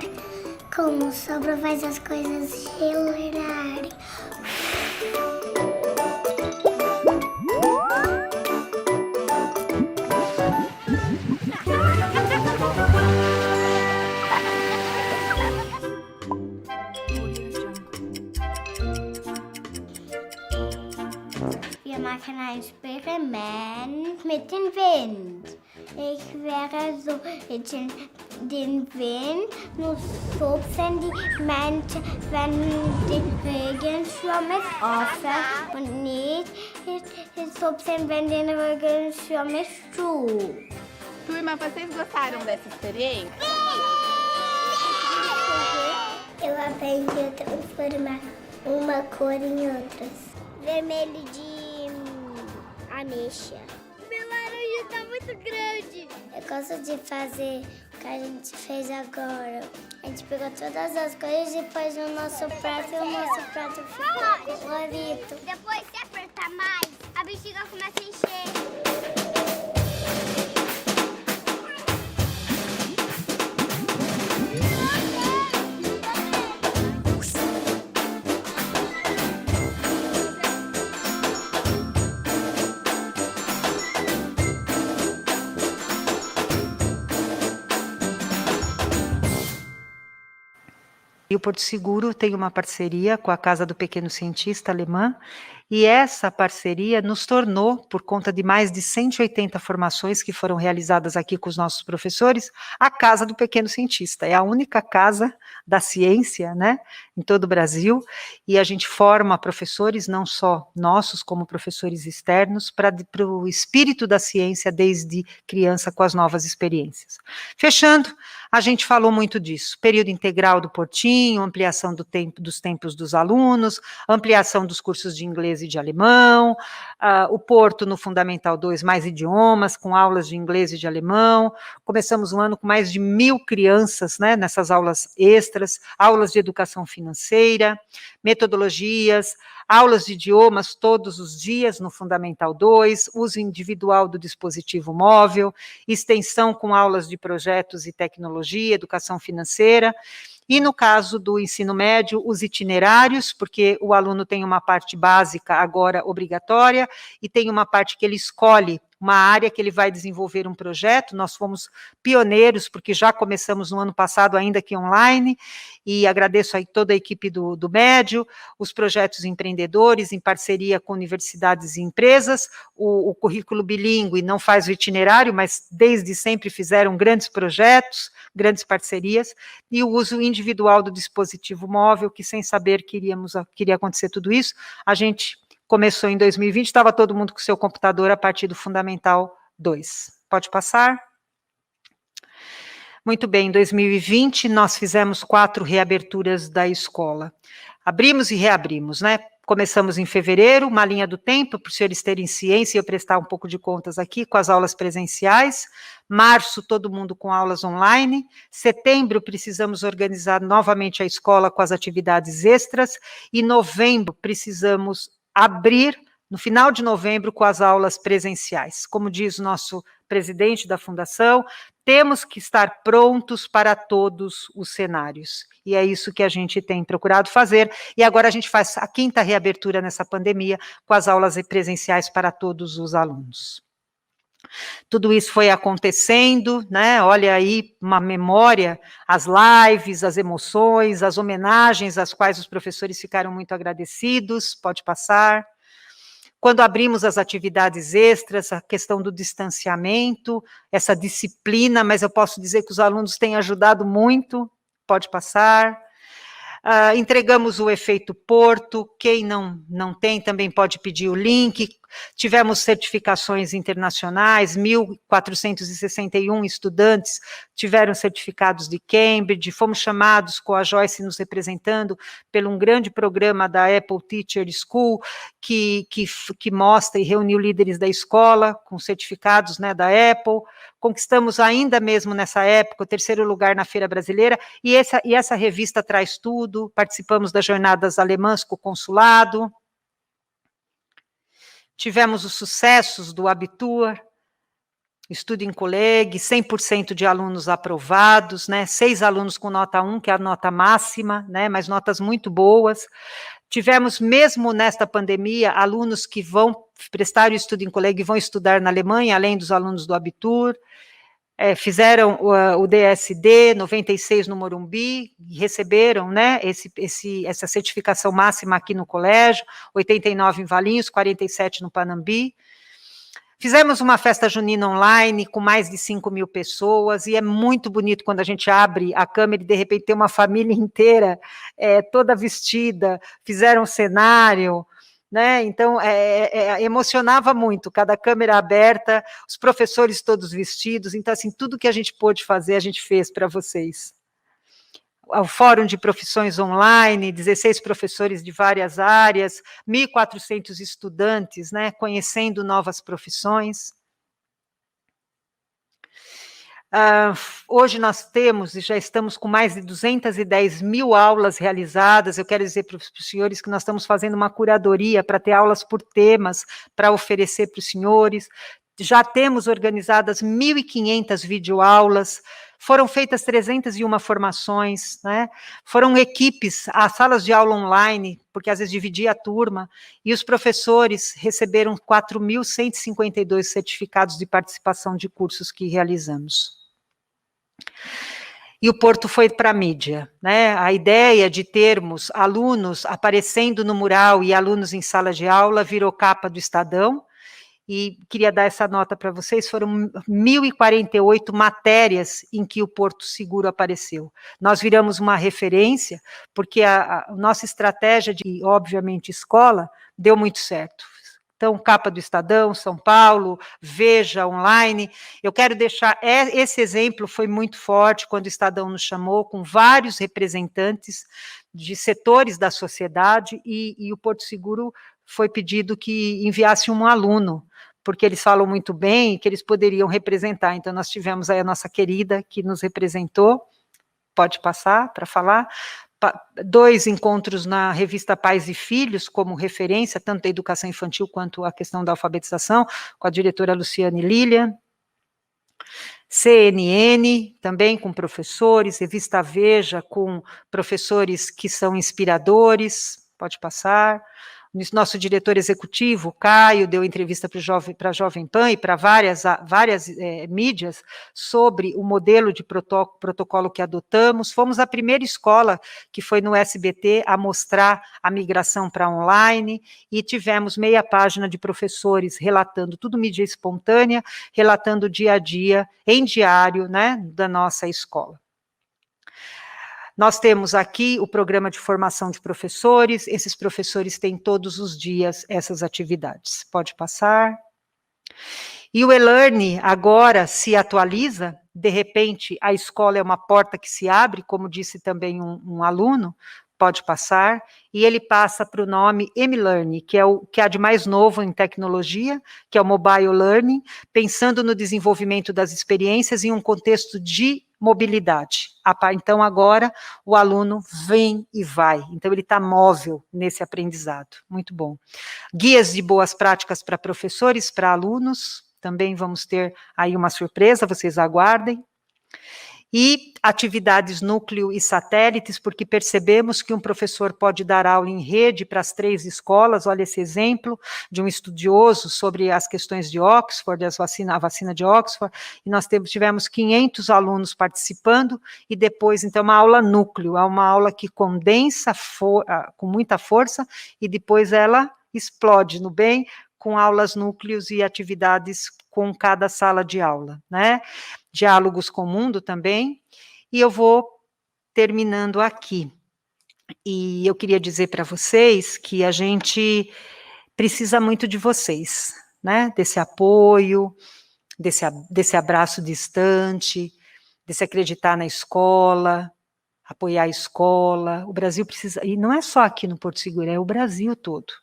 como sopra, faz as coisas gelarem. Wir machen ein Experiment mit dem Wind. Ich wäre so den Wind nur stupsen, wenn der Regenschirm ist offen und nicht stupsen, wenn der Regenschirm ist zu. Turma, vocês gostaram dessa experiência? Eu aprendi a transformar uma cor em outras. Vermelho de ameixa. Meu laranja tá muito grande. Eu gosto de fazer o que a gente fez agora. A gente pegou todas as cores e pôs no nosso prato e o nosso prato ficou colorido. Depois, se apertar mais, a bexiga começa a encher. E o Porto Seguro tem uma parceria com a Casa do Pequeno Cientista alemã, E essa parceria nos tornou, por conta de mais de 180 formações que foram realizadas aqui com os nossos professores, a Casa do Pequeno Cientista. É a única casa da ciência, né, em todo o Brasil, e a gente forma professores, não só nossos, como professores externos, para o espírito da ciência desde criança com as novas experiências. Fechando, a gente falou muito disso, período integral do Portinho, ampliação dos tempos dos alunos, ampliação dos cursos de inglês e de alemão, o Porto no Fundamental 2, mais idiomas, com aulas de inglês e de alemão. Começamos o ano com mais de 1.000 crianças, né, nessas aulas extras, aulas de educação financeira, metodologias, aulas de idiomas todos os dias no Fundamental 2, uso individual do dispositivo móvel, extensão com aulas de projetos e tecnologia, educação financeira. E no caso do ensino médio, os itinerários, porque o aluno tem uma parte básica agora obrigatória e tem uma parte que ele escolhe, uma área que ele vai desenvolver um projeto. Nós fomos pioneiros, porque já começamos no ano passado, ainda que online, e agradeço aí toda a equipe do médio, os projetos empreendedores, em parceria com universidades e empresas, o currículo bilíngue não faz o itinerário, mas desde sempre fizeram grandes projetos, grandes parcerias, e o uso individual do dispositivo móvel, que sem saber que iria acontecer tudo isso, a gente começou em 2020, estava todo mundo com seu computador a partir do Fundamental 2. Pode passar? Muito bem, em 2020 nós fizemos 4 reaberturas da escola. Abrimos e reabrimos, né? Começamos em fevereiro, uma linha do tempo, para os senhores terem ciência e eu prestar um pouco de contas aqui, com as aulas presenciais. Março, todo mundo com aulas online. Setembro, precisamos organizar novamente a escola com as atividades extras. E novembro, precisamos abrir, no final de novembro, com as aulas presenciais. Como diz o nosso presidente da Fundação, temos que estar prontos para todos os cenários. E é isso que a gente tem procurado fazer. E agora a gente faz a 5ª reabertura nessa pandemia, com as aulas presenciais para todos os alunos. Tudo isso foi acontecendo, né? Olha aí uma memória, as lives, as emoções, as homenagens às quais os professores ficaram muito agradecidos. Pode passar. Quando abrimos as atividades extras, a questão do distanciamento, essa disciplina, mas eu posso dizer que os alunos têm ajudado muito. Pode passar. Entregamos o efeito Porto, quem não tem também pode pedir o link. Tivemos certificações internacionais, 1.461 estudantes tiveram certificados de Cambridge, fomos chamados com a Joyce nos representando pelo um grande programa da Apple Teacher School, que mostra e reuniu líderes da escola com certificados, né, da Apple. Conquistamos ainda mesmo nessa época o 3º lugar na Feira Brasileira, e essa revista traz tudo. Participamos das jornadas alemãs com o consulado. Tivemos os sucessos do Abitur, estudo em colegue, 100% de alunos aprovados, né, 6 alunos com nota 1, que é a nota máxima, né, mas notas muito boas. Tivemos, mesmo nesta pandemia, alunos que vão prestar o estudo em colegue e vão estudar na Alemanha, além dos alunos do Abitur. Fizeram o DSD 96 no Morumbi, receberam, né, essa certificação máxima aqui no colégio, 89 em Valinhos, 47 no Panambi. Fizemos uma festa junina online com mais de 5.000 pessoas, e é muito bonito quando a gente abre a câmera e de repente tem uma família inteira, toda vestida, fizeram um cenário, né? Então, emocionava muito, cada câmera aberta, os professores todos vestidos. Então, assim, tudo que a gente pôde fazer, a gente fez para vocês. O Fórum de Profissões Online, 16 professores de várias áreas, 1.400 estudantes, né, conhecendo novas profissões. Hoje nós temos, e já estamos com mais de 210.000 aulas realizadas. Eu quero dizer para os senhores que nós estamos fazendo uma curadoria para ter aulas por temas, para oferecer para os senhores. Já temos organizadas 1.500 videoaulas, foram feitas 301 formações, né? Foram equipes, as salas de aula online, porque às vezes dividia a turma, e os professores receberam 4.152 certificados de participação de cursos que realizamos. e o Porto foi para a mídia, né? A ideia de termos alunos aparecendo no mural e alunos em sala de aula virou capa do Estadão, e queria dar essa nota para vocês, foram 1.048 matérias em que o Porto Seguro apareceu. Nós viramos uma referência, porque a nossa estratégia de, obviamente, escola, deu muito certo. Então, capa do Estadão, São Paulo, Veja, online. Eu quero deixar, esse exemplo foi muito forte quando o Estadão nos chamou, com vários representantes de setores da sociedade, e o Porto Seguro foi pedido que enviasse um aluno, porque eles falam muito bem e que eles poderiam representar. Então, nós tivemos aí a nossa querida que nos representou, pode passar para falar, 2 encontros na revista Pais e Filhos, como referência, tanto da educação infantil quanto a questão da alfabetização, com a diretora Luciane Lilian. CNN, também com professores, revista Veja, com professores que são inspiradores, pode passar. Nosso diretor executivo, Caio, deu entrevista para a Jovem Pan e para várias mídias sobre o modelo de protocolo que adotamos. Fomos a primeira escola que foi no SBT a mostrar a migração para online, e tivemos meia página de professores relatando, tudo mídia espontânea, relatando o dia a dia, em diário, né, da nossa escola. Nós temos aqui o programa de formação de professores, esses professores têm todos os dias essas atividades. Pode passar. E o e-learning agora se atualiza, de repente a escola é uma porta que se abre, como disse também um aluno, pode passar, e ele passa para o nome M-Learning, que é o que há de mais novo em tecnologia, que é o Mobile Learning, pensando no desenvolvimento das experiências em um contexto de mobilidade. Então, agora, o aluno vem e vai, então ele está móvel nesse aprendizado, muito bom. Guias de boas práticas para professores, para alunos, também vamos ter aí uma surpresa, vocês aguardem. E atividades núcleo e satélites, porque percebemos que um professor pode dar aula em rede para as 3 escolas, olha esse exemplo de um estudioso sobre as questões de Oxford, a vacina de Oxford, e nós tivemos 500 alunos participando, e depois, então, uma aula núcleo, é uma aula que condensa com muita força, e depois ela explode no bem, com aulas núcleos e atividades com cada sala de aula, né? Diálogos com o mundo também, e eu vou terminando aqui. E eu queria dizer para vocês que a gente precisa muito de vocês, né? Desse apoio, desse abraço distante, desse acreditar na escola, apoiar a escola. O Brasil precisa, e não é só aqui no Porto Seguro, é o Brasil todo,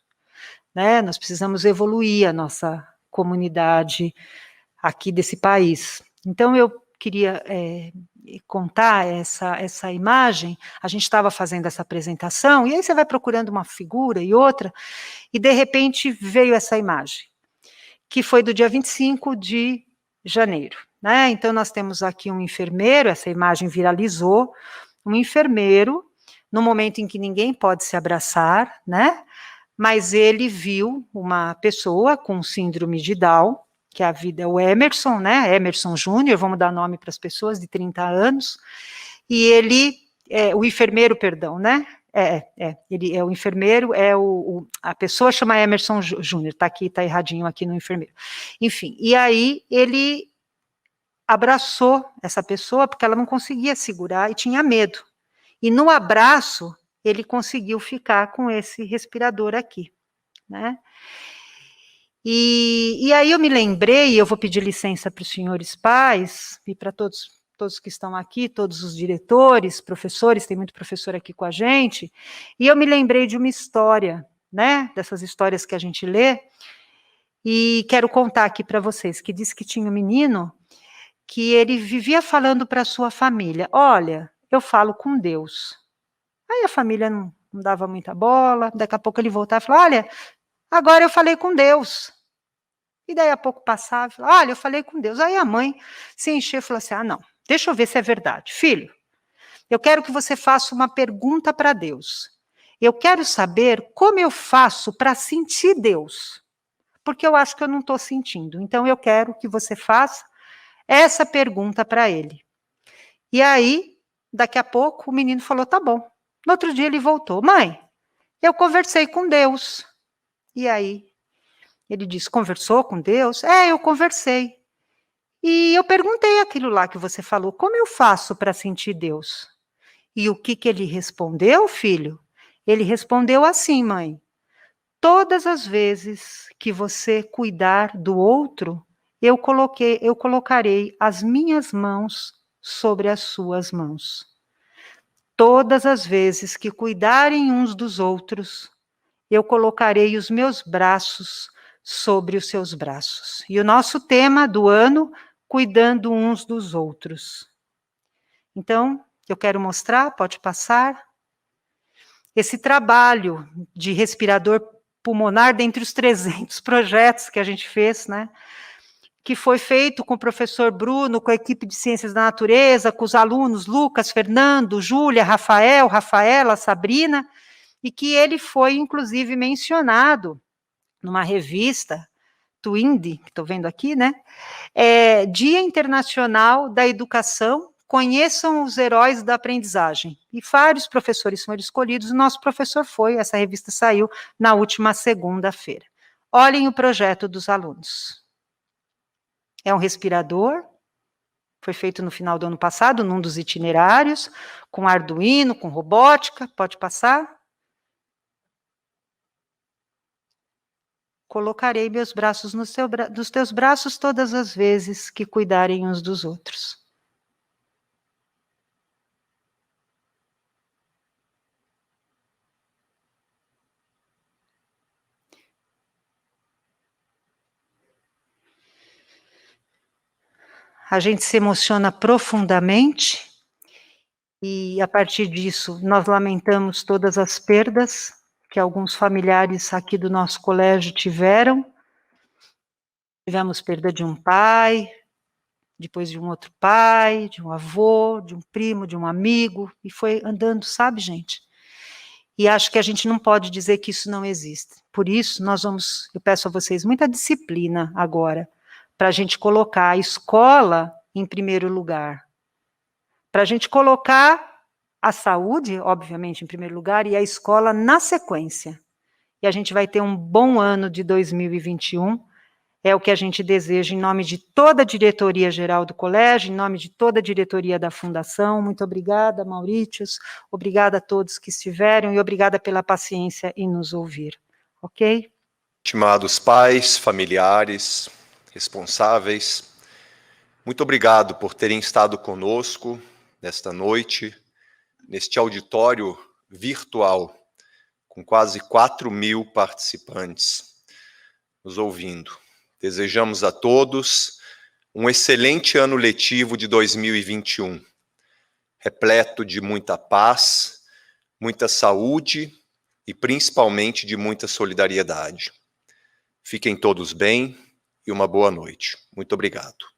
né? Nós precisamos evoluir a nossa comunidade aqui desse país. Então, eu queria contar essa imagem, a gente estava fazendo essa apresentação, e aí você vai procurando uma figura e outra, e de repente veio essa imagem, que foi do dia 25 de janeiro, né? Então, nós temos aqui um enfermeiro, essa imagem viralizou, um enfermeiro, no momento em que ninguém pode se abraçar, né? Mas ele viu uma pessoa com síndrome de Down, que a vida é o Emerson, né, Emerson Júnior, vamos dar nome para as pessoas, de 30 anos, e ele, o enfermeiro, perdão, né, ele é o enfermeiro, a pessoa chama Emerson Júnior, está aqui, está erradinho aqui no enfermeiro, enfim, e aí ele abraçou essa pessoa, porque ela não conseguia segurar e tinha medo, e no abraço, ele conseguiu ficar com esse respirador aqui, né, e aí eu me lembrei, eu vou pedir licença para os senhores pais, e para todos que estão aqui, todos os diretores, professores, tem muito professor aqui com a gente, e eu me lembrei de uma história, né, dessas histórias que a gente lê, e quero contar aqui para vocês, que diz que tinha um menino, que ele vivia falando para a sua família, olha, eu falo com Deus. Aí a família não dava muita bola, daqui a pouco ele voltava e falava, olha, agora eu falei com Deus. E daí a pouco passava, falava, olha, eu falei com Deus. Aí a mãe se encheu e falou assim, não, deixa eu ver se é verdade. Filho, eu quero que você faça uma pergunta para Deus. Eu quero saber como eu faço para sentir Deus. Porque eu acho que eu não estou sentindo. Então eu quero que você faça essa pergunta para ele. E aí Daqui a pouco o menino falou, tá bom. No outro dia ele voltou, mãe, eu conversei com Deus. E aí? Ele disse, conversou com Deus? É, eu conversei. E eu perguntei aquilo lá que você falou, como eu faço para sentir Deus? E o que ele respondeu, filho? Ele respondeu assim, mãe, todas as vezes que você cuidar do outro, eu colocarei as minhas mãos sobre as suas mãos. Todas as vezes que cuidarem uns dos outros, eu colocarei os meus braços sobre os seus braços. E o nosso tema do ano, cuidando uns dos outros. Então, eu quero mostrar, pode passar, esse trabalho de respirador pulmonar dentre os 300 projetos que a gente fez, né? Que foi feito com o professor Bruno, com a equipe de Ciências da Natureza, com os alunos Lucas, Fernando, Júlia, Rafael, Rafaela, Sabrina, e que ele foi, inclusive, mencionado numa revista, Twindy, que estou vendo aqui, né? Dia Internacional da Educação, conheçam os heróis da aprendizagem. E vários professores foram escolhidos, o nosso professor foi, essa revista saiu na última segunda-feira. Olhem o projeto dos alunos. É um respirador, foi feito no final do ano passado, num dos itinerários, com Arduino, com robótica, pode passar. Colocarei meus braços nos teus braços todas as vezes que cuidarem uns dos outros. A gente se emociona profundamente e, a partir disso, nós lamentamos todas as perdas que alguns familiares aqui do nosso colégio tiveram. Tivemos perda de um pai, depois de um outro pai, de um avô, de um primo, de um amigo, e foi andando, sabe, gente? E acho que a gente não pode dizer que isso não existe. Por isso, eu peço a vocês muita disciplina agora, para a gente colocar a escola em primeiro lugar. Para a gente colocar a saúde, obviamente, em primeiro lugar, e a escola na sequência. E a gente vai ter um bom ano de 2021, é o que a gente deseja em nome de toda a diretoria geral do colégio, em nome de toda a diretoria da fundação. Muito obrigada, Maurícios, obrigada a todos que estiveram e obrigada pela paciência em nos ouvir, ok? Estimados pais, familiares, responsáveis, muito obrigado por terem estado conosco nesta noite, neste auditório virtual, com quase 4.000 participantes nos ouvindo. Desejamos a todos um excelente ano letivo de 2021, repleto de muita paz, muita saúde e principalmente de muita solidariedade. Fiquem todos bem e uma boa noite. Muito obrigado.